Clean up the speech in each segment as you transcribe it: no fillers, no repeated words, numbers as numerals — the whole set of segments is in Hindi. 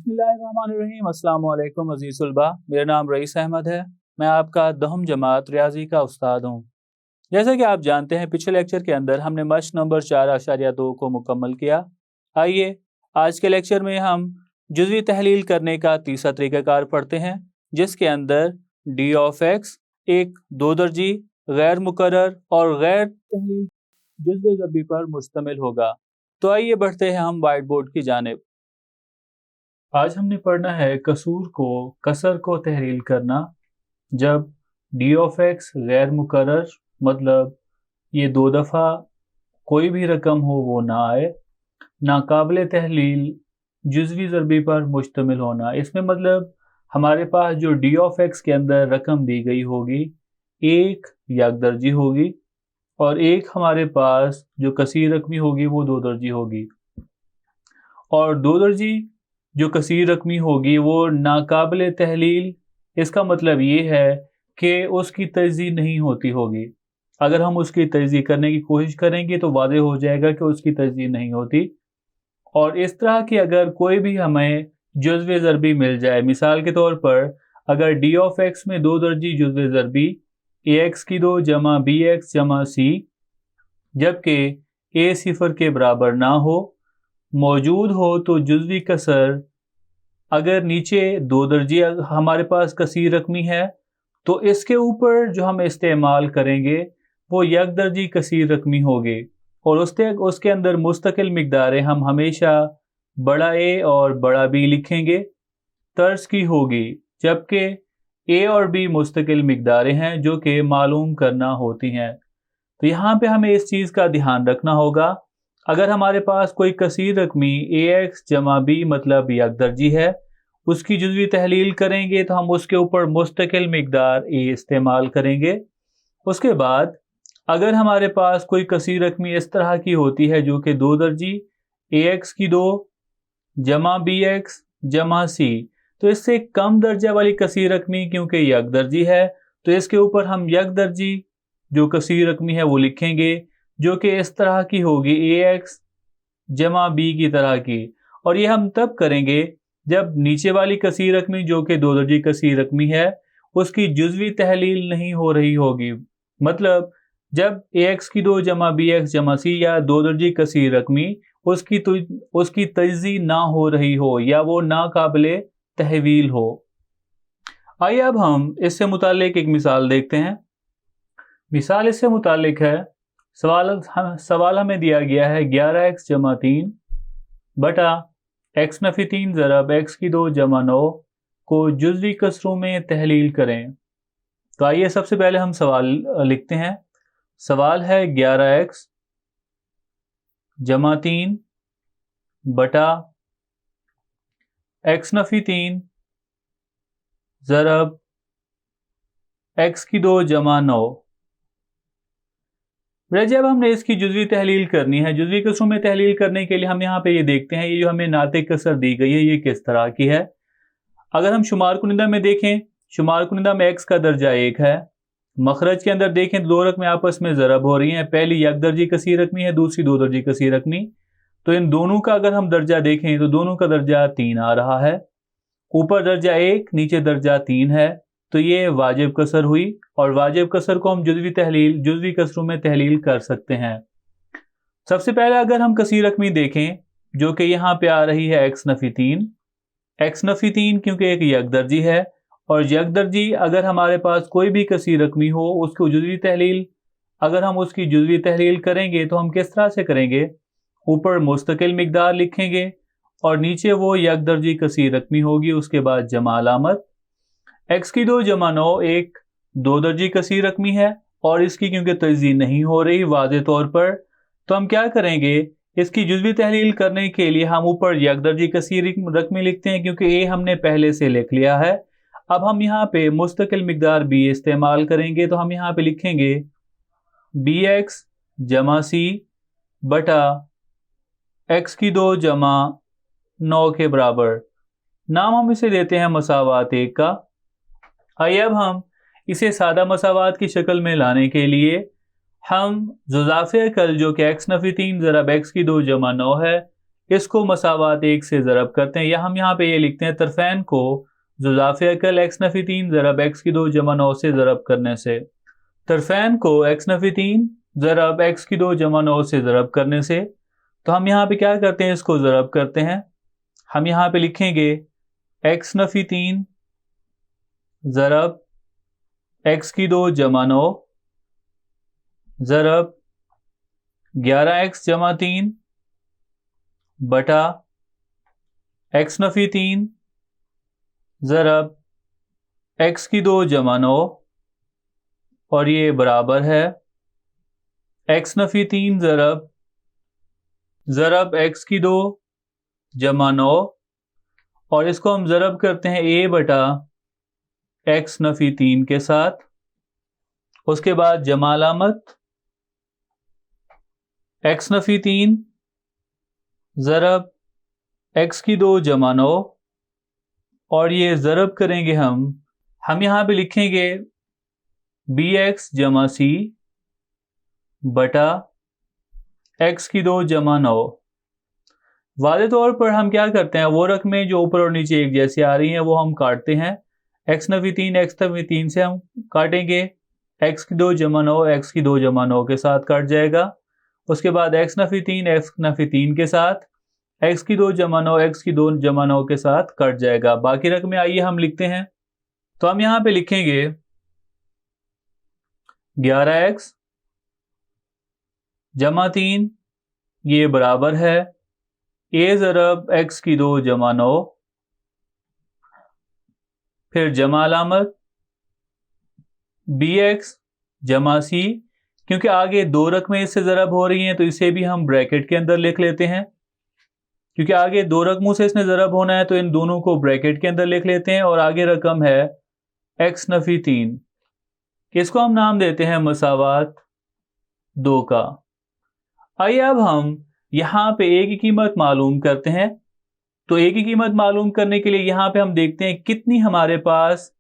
बिस्मिल्लाहिर्रहमानिर्रहीम। अस्सलाम वालेकुम अज़ीज़ तुलबा, मेरा नाम रईस अहमद है। मैं आपका दहम जमात रियाजी का उस्ताद हूँ। जैसा कि आप जानते हैं, पिछले लेक्चर के अंदर हमने मश्क नंबर 4.2 को मुकम्मल किया। आइए आज के लेक्चर में हम जुज़वी तहलील करने का तीसरा तरीक़ाकार पढ़ते हैं, जिसके अंदर डी ऑफ एक्स एक दो दर्जी गैर मुकर्रर और गैर तहलील जुज़वी ज़रबी पर मुश्तमिल होगा। तो आइए बढ़ते हैं हम वाइट बोर्ड की जानिब। आज हमने पढ़ना है कसर को तहलील करना जब डी ऑफ एक्स गैर मुकर्रर, मतलब ये दो दफ़ा कोई भी रकम हो वो ना आए, नाकाबिल तहलील जुज़वी ज़रबी पर मुश्तमिल होना। इसमें मतलब हमारे पास जो डी ऑफ एक्स के अंदर रकम दी गई होगी एक यकदर्जी होगी, और एक हमारे पास जो कसीर रकमी होगी वो दो दर्जी होगी, और दो दर्जी जो कसीर रकमी होगी वो नाकाबिल तहलील। इसका मतलब ये है कि उसकी तजज़ीह नहीं होती होगी। अगर हम उसकी तजज़ीह करने की कोशिश करेंगे तो वाज़ेह हो जाएगा कि उसकी तजज़ीह नहीं होती। और इस तरह की अगर कोई भी हमें जुज़्व ज़रबी मिल जाए, मिसाल के तौर पर अगर डी ऑफ एक्स में दो दर्जी जुज़्व ज़रबी ए एक्स की दो जमा बी एक्स जमा सी, जबकि ए सिफर के बराबर ना हो, मौजूद हो, तो जुज़वी कसर अगर नीचे दो दर्जी हमारे पास कसीर रकमी है तो इसके ऊपर जो हम इस्तेमाल करेंगे वो यक दर्जी कसीर रकमी होगी, और उसके अंदर मुस्तकिल मिकदारें हम हमेशा बड़ा ए और बड़ा बी लिखेंगे तर्ज की होगी, जबकि ए और बी मुस्तकिल मिकदारें हैं जो कि मालूम करना होती हैं। तो यहाँ पे हमें इस चीज़ का ध्यान रखना होगा, अगर हमारे पास कोई कसीर रकमी ए एक्स जमा बी मतलब यकदर्जी है, उसकी जुज़वी तहलील करेंगे तो हम उसके ऊपर मुस्तकिल मिकदार ए इस्तेमाल करेंगे। उसके बाद अगर हमारे पास कोई कसीर रकमी इस तरह की होती है जो कि दो दर्जी ए एक्स की दो जमा बी एक्स जमा सी, तो इससे कम दर्जा वाली कसीर रकमी क्योंकि यकदर्जी है तो इसके ऊपर हम यकदर्जी जो कसीर रकमी है वो लिखेंगे, जो कि इस तरह की होगी ए एक्स जमा बी की तरह की। और ये हम तब करेंगे जब नीचे वाली कसीर रकमी जो कि दो दर्जी कसीर रकमी है उसकी जुज़वी तहलील नहीं हो रही होगी, मतलब जब ए एक्स की दो जमा बी एक्स जमा सी या दो दर्जी कसीर रकमी उसकी तजज़ीह ना हो रही हो या वो नाकाबिले तहवील हो। आइए अब हम इससे मुतालिक एक मिसाल देखते हैं। मिसाल इससे मुतालिक है, सवाल हमें दिया गया है 11x जमा 3 बटा x नफ़ी 3 ज़रब x की 2 जमा 9 को जुज़वी कसरों में तहलील करें। तो आइए सबसे पहले हम सवाल लिखते हैं। सवाल है 11x जमा 3 बटा x नफ़ी 3 ज़रब x की 2 जमा 9। जब हमने इसकी जुज़वी तहलील करनी है, जुज़वी कसरों में तहलील करने के लिए हम यहाँ पे ये देखते हैं, ये जो हमें नातिक कसर दी गई है ये किस तरह की है। अगर हम शुमार कुनिंदा में देखें, शुमार कुनिंदा में x का दर्जा 1 है। मखरज के अंदर देखें तो दो रकमें आपस में ज़रब हो रही हैं, पहली यक दर्जी कसीर रकमी है, दूसरी दो दर्जी कसीर रकमी। तो इन दोनों का अगर हम दर्जा देखें तो दोनों का दर्जा 3 आ रहा है। ऊपर दर्जा 1 नीचे दर्जा 3 है, तो ये वाजिब कसर हुई, और वाजिब कसर को हम जुज़वी कसरों में तहलील कर सकते हैं। सबसे पहले अगर हम कसीर रकमी देखें जो कि यहाँ पे आ रही है x नफ़ी 3, x नफ़ी 3 क्योंकि एक यकदर्जी है, और यकदर्जी अगर हमारे पास कोई भी कसीर रकमी हो उसको जुज़वी तहलील अगर हम उसकी जुज़वी तहलील करेंगे तो हम किस तरह से करेंगे, ऊपर मुस्तकिल मिकदार लिखेंगे और नीचे वो यकदर्जी कसीर रकमी होगी, उसके बाद जमा अलामत। x की 2 जमा 9 एक दो दर्जी कसीर रकमी है और इसकी क्योंकि तजज़ीह नहीं हो रही वाज़े तौर पर, तो हम क्या करेंगे, इसकी जुज़वी तहलील करने के लिए हम ऊपर यकदर्जी कसीर रकमी लिखते हैं क्योंकि ए हमने पहले से लिख लिया है। अब हम यहाँ पे मुस्तकिल मिकदार b इस्तेमाल करेंगे, तो हम यहाँ पे लिखेंगे bx जमा सी बटा x की 2 जमा 9 के बराबर। नाम हम इसे देते हैं मसावात 1 का। आइए अब हम इसे सादा मसावात की शक्ल में लाने के लिए हम जुज़ाफ़े कल जो कि x नफ़ी 3 ज़रब x की 2 जमा 9 है, इसको मसावात 1 से ज़रब करते हैं, या हम यहाँ पे ये लिखते हैं तरफ़ैन को ज़ुज़ाफ़े अकल x नफ़ी 3 ज़रब x की 2 जमा 9 से ज़रब करने से, तरफ़ैन को x नफ़ी 3 ज़रब x की 2 जमा 9 से ज़रब करने से, तो हम यहाँ पे क्या करते हैं, इसको ज़रब करते हैं। हम यहाँ पे लिखेंगे x नफ़ी 3 ज़रब x की 2 जमा 9 ज़रब 11x जमा 3 बटा x नफ़ी 3 ज़रब x की 2 जमा 9, और ये बराबर है x नफ़ी 3 ज़रब x की 2 जमा 9, और इसको हम ज़रब करते हैं a बटा x नफ़ी 3 के साथ। उसके बाद जमा अलामत x नफ़ी 3 ज़रब x की 2 जमा 9, और ये ज़रब करेंगे हम यहाँ पे लिखेंगे bx जमा c बटा x की 2 जमा 9। वादे तौर पर हम क्या करते हैं, वो रकमें जो ऊपर और नीचे एक जैसी आ रही हैं वो हम काटते हैं। x नफ़ी 3 से हम काटेंगे, x की 2 जमा 9 x की 2 जमा 9 के साथ कट जाएगा। उसके बाद x नफ़ी 3 के साथ x की 2 जमा 9 x की 2 जमा 9 के साथ कट जाएगा। बाकी रकमें आइए हम लिखते हैं। तो हम यहाँ पे लिखेंगे 11x जमा 3, ये बराबर है a ज़रब x की 2 जमा 9, फिर जमा अलामत bx जमा c, क्योंकि आगे दो रकमें इससे ज़रब हो रही हैं तो इसे भी हम ब्रैकेट के अंदर लिख लेते हैं। क्योंकि आगे दो रकमों से इसने ज़रब होना है तो इन दोनों को ब्रैकेट के अंदर लिख लेते हैं। और आगे रकम है x नफ़ी 3, इसको हम नाम देते हैं मसावात 2 का। आइए अब हम यहाँ पे a की कीमत मालूम करते हैं। तो a की कीमत मालूम करने के लिए यहाँ पे हम देखते हैं कितनी हमारे पास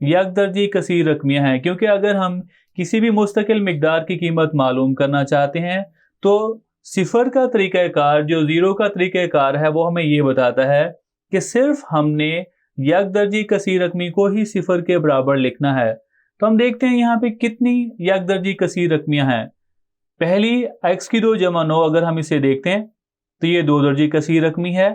यकदर्जी कसीर रकमियाँ हैं। क्योंकि अगर हम किसी भी मुस्तकिल मिकदार की कीमत मालूम करना चाहते हैं तो सिफर का तरीक़ाकार, जो ज़ीरो का तरीक़ाकार है, वो हमें ये बताता है कि सिर्फ हमने यकदर्जी कसीर रकमी को ही सिफर के बराबर लिखना है। तो हम देखते हैं यहाँ पे कितनी यकदर्जी कसीर रकमियाँ हैं। पहली x की 2 जमा 9, अगर हम इसे देखते हैं तो ये दो दर्जी कसीर रकमी है।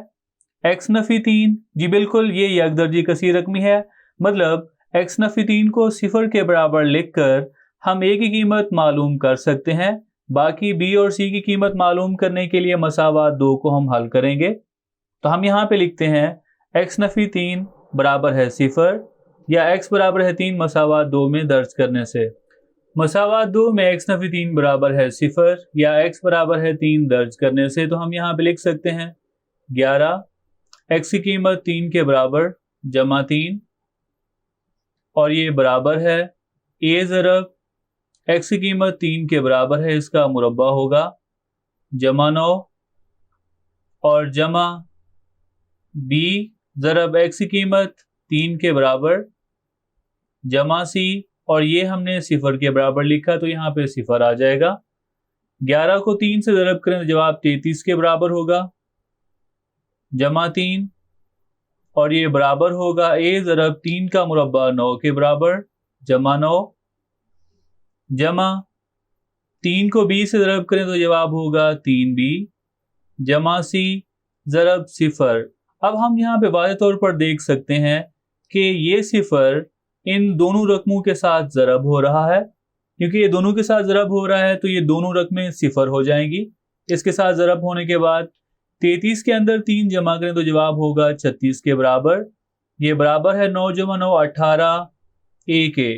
x नफ़ी 3, जी बिल्कुल ये यकदर्जी कसीर रकमी है। मतलब x नफ़ी 3 को सिफर के बराबर लिखकर हम a की कीमत मालूम कर सकते हैं। बाकी b और c की कीमत मालूम करने के लिए मसावात 2 को हम हल करेंगे। तो हम यहाँ पे लिखते हैं x नफ़ी 3 बराबर है सिफर, या x बराबर है 3 मसावात 2 में दर्ज करने से। मसावात 2 में x नफ़ी 3 बराबर है सिफर या x बराबर है 3 दर्ज करने से, तो हम यहाँ पे लिख सकते हैं 11 x की कीमत 3 के बराबर जमा 3, और ये बराबर है a ज़रब x की कीमत 3 के बराबर है, इसका मुरब्बा होगा जमा 9, और जमा b ज़रब x की कीमत 3 के बराबर जमा c, और ये हमने सिफर के बराबर लिखा तो यहाँ पे सिफर आ जाएगा। 11 को 3 से ज़रब करें तो जवाब 33 के बराबर होगा जमा 3, और ये बराबर होगा a ज़रब 3 का मुरब्बा 9 के बराबर जमा 9, जमा 3 को b से ज़रब करें तो जवाब होगा 3b जमा c ज़रब सिफर। अब हम यहाँ पे वाज़ेह तौर पर देख सकते हैं कि ये सिफर इन दोनों रकमों के साथ ज़रब हो रहा है। क्योंकि ये दोनों के साथ ज़रब हो रहा है तो ये दोनों रकमें सिफर हो जाएंगी। इसके साथ ज़रब होने के बाद 33 के अंदर 3 जमा करें तो जवाब होगा 36 के बराबर। ये बराबर है 9 जमा 9 18 a के।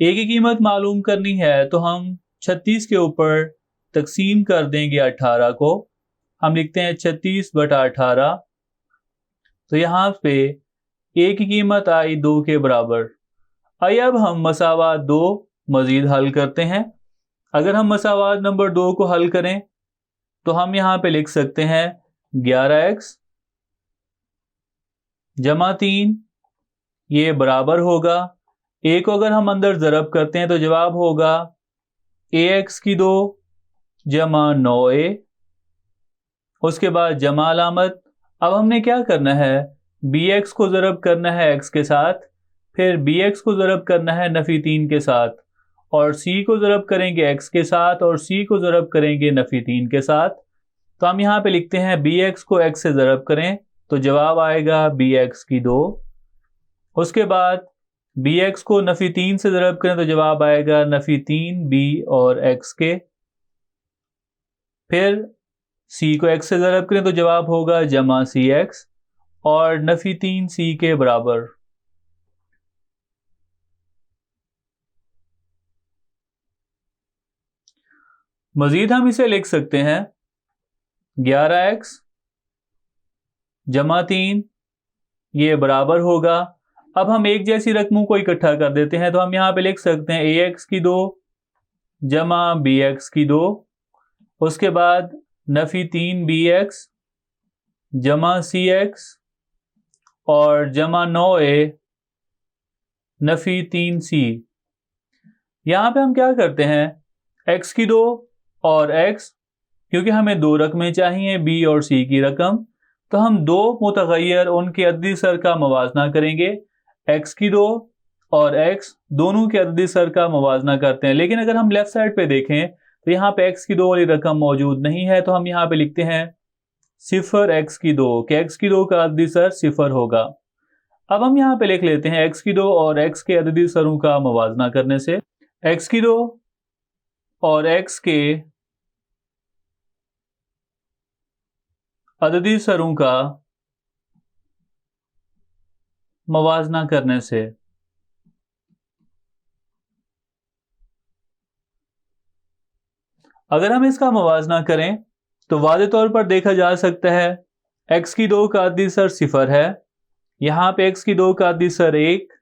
a की कीमत मालूम करनी है तो हम 36 के ऊपर तकसीम कर देंगे 18 को। हम लिखते हैं 36 बटा 18। तो यहाँ पे a की कीमत आई 2 के बराबर। आइए अब हम मसावात 2 मजीद हल करते हैं। अगर हम मसावात नंबर 2 को हल करें तो हम यहाँ पे लिख सकते हैं 11x जमा 3, ये बराबर होगा a को अगर हम अंदर ज़रब करते हैं तो जवाब होगा ax की 2 जमा 9a, उसके बाद जमा अलामत। अब हमने क्या करना है, bx को ज़रब करना है x के साथ, फिर bx को ज़रब करना है नफ़ी 3 के साथ, और c को ज़रब करेंगे x के साथ और c को ज़रब करेंगे नफ़ी 3 के साथ। तो हम यहाँ पे लिखते हैं bx को x से ज़रब करें तो जवाब आएगा bx की 2। उसके बाद bx को नफ़ी 3 से ज़रब करें तो जवाब आएगा नफ़ी 3 b और x के। फिर c को x से ज़रब करें तो जवाब होगा जमा cx और नफ़ी 3 c के बराबर। मजीद हम इसे लिख सकते हैं 11x जमा 3 ये बराबर होगा। अब हम एक जैसी रकमों को इकट्ठा कर देते हैं तो हम यहाँ पे लिख सकते हैं ax की 2 जमा bx की 2, उसके बाद नफ़ी 3 bx जमा cx और जमा 9a नफ़ी 3 c। यहाँ पे हम क्या करते हैं, x की 2 और x, क्योंकि हमें दो रकमें चाहिए b और c की रकम, तो हम दो मुतग़य्यर उनके अददी सर का मवाजना करेंगे। x की 2 और x दोनों के अददी सर का मवाजना करते हैं। लेकिन अगर हम लेफ्ट साइड पे देखें तो यहाँ पे x की 2 वाली रकम मौजूद नहीं है, तो हम यहाँ पे लिखते हैं 0 x की 2 कि x की 2 का अददी सर 0 होगा। अब हम यहाँ पे लिख लेते हैं x की 2 और x के अददी सरों का मवाजना करने से x की 2 और x के अददी सरों का मवाजना करने से अगर हम इसका मवाजना करें तो वाज़े तौर पर देखा जा सकता है x की 2 का अददी सर 0 है, यहाँ पे x की 2 का अददी सर 1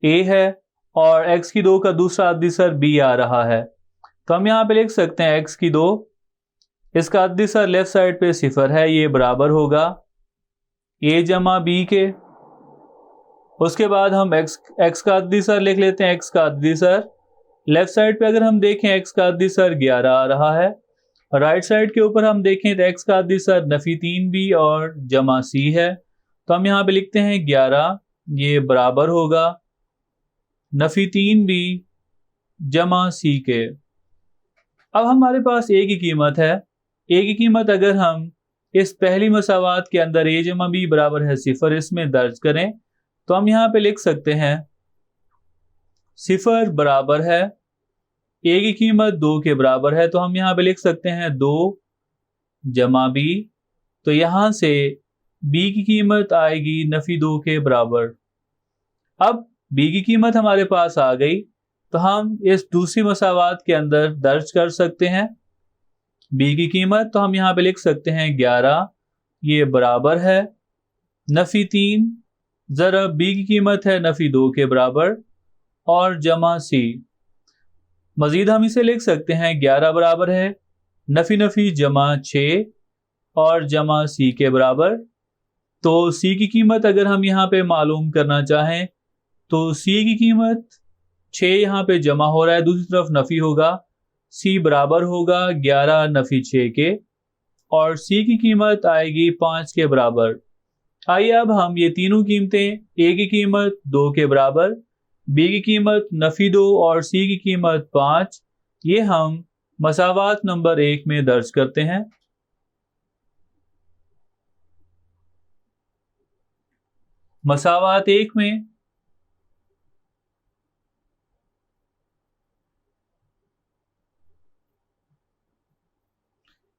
a है और x की 2 का दूसरा अददी सर b आ रहा है। तो हम यहाँ पे लिख सकते हैं x की 2, इसका अददी सर लेफ्ट साइड पे 0 है, ये बराबर होगा a जमा b के। उसके बाद हम x का अददी सर लिख लेते हैं, x का अददी सर लेफ्ट साइड पे अगर हम देखें x का अददी सर 11 आ रहा है, राइट साइड के ऊपर हम देखें तो x का अददी सर नफ़ी 3 b और जमा c है। तो हम यहाँ पे लिखते हैं 11 ये बराबर होगा नफ़ी 3 b जमा c के। अब हमारे पास a की कीमत है, a की कीमत अगर हम इस पहली मसावात के अंदर a जमा b बराबर है 0 इसमें दर्ज करें तो हम यहाँ पे लिख सकते हैं 0 बराबर है a की कीमत 2 के बराबर है, तो हम यहाँ पे लिख सकते हैं 2 जमा b। तो यहाँ से b की कीमत आएगी नफ़ी 2 के बराबर। अब b की कीमत हमारे पास आ गई तो हम इस दूसरी मसावात के अंदर दर्ज कर सकते हैं b की कीमत। तो हम यहाँ पे लिख सकते हैं 11 ये बराबर है नफ़ी 3 ज़रब b की कीमत है नफ़ी 2 के बराबर और जमा c। मजीद हम इसे लिख सकते हैं 11 बराबर है नफ़ी नफ़ी जमा 6 और जमा c के बराबर। तो c की कीमत अगर हम यहाँ पे मालूम करना चाहें तो c की कीमत 6 यहाँ पे जमा हो रहा है, दूसरी तरफ नफ़ी होगा, c बराबर होगा 11 नफ़ी 6 के और c की कीमत आएगी 5 के बराबर। आइए अब हम ये तीनों कीमतें a की कीमत 2 के बराबर, b की कीमत नफ़ी 2 और c की कीमत 5, ये हम मसावात नंबर 1 में दर्ज करते हैं। मसावात 1 में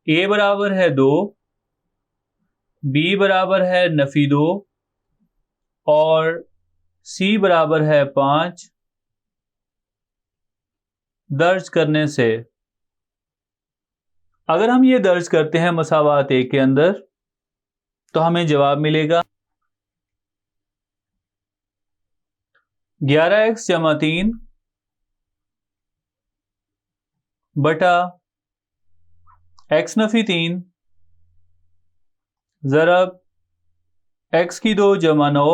a बराबर है 2, b बराबर है नफ़ी 2 और c बराबर है 5 दर्ज करने से अगर हम ये दर्ज करते हैं मसावात 1 के अंदर तो हमें जवाब मिलेगा 11x जमा 3 बटा x नफ़ी 3 ज़रब x की 2 जमा 9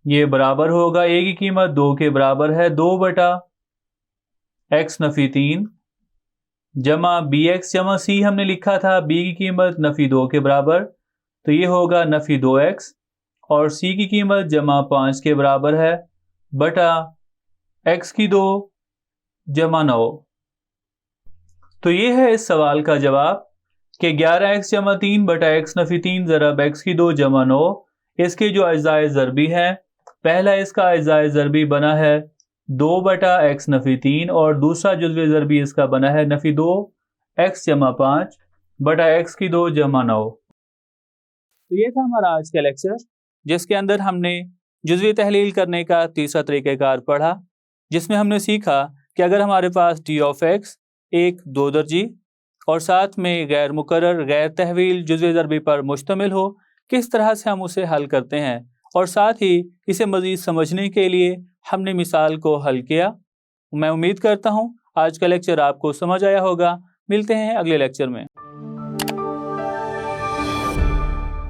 ये बराबर होगा a की कीमत 2 के बराबर है 2 बटा x नफ़ी 3 जमा बी एक्स जमा सी हमने लिखा था, बी की कीमत नफ़ी 2 के बराबर, तो ये होगा नफ़ी 2x, और सी की कीमत जमा 5 के बराबर है बटा x की 2 जमा 9। तो ये है इस सवाल का जवाब कि 11x जमा 3 बटा x नफ़ी 3 ज़रब x की 2 जमा 9, इसके जो अज्जाए ज़रबी है, पहला इसका अज्जाए ज़रबी बना है 2 बटा x नफ़ी 3 और दूसरा जुज़्वे ज़रबी इसका बना है नफ़ी 2 x जमा 5 बटा x की 2 जमा 9। तो ये था हमारा आज का लेक्चर, जिसके अंदर हमने जुज़वी तहलील करने का तीसरा तरीक़ेकार पढ़ा, जिसमें हमने सीखा कि अगर हमारे पास d ऑफ x एक दो दर्जी और साथ में गैर मुकर्रर गैर तहवील जुज़वे ज़रबी पर मुश्तमिल हो, किस तरह से हम उसे हल करते हैं, और साथ ही इसे मज़ीद समझने के लिए हमने मिसाल को हल किया। मैं उम्मीद करता हूँ आज का लेक्चर आपको समझ आया होगा। मिलते हैं अगले लेक्चर में।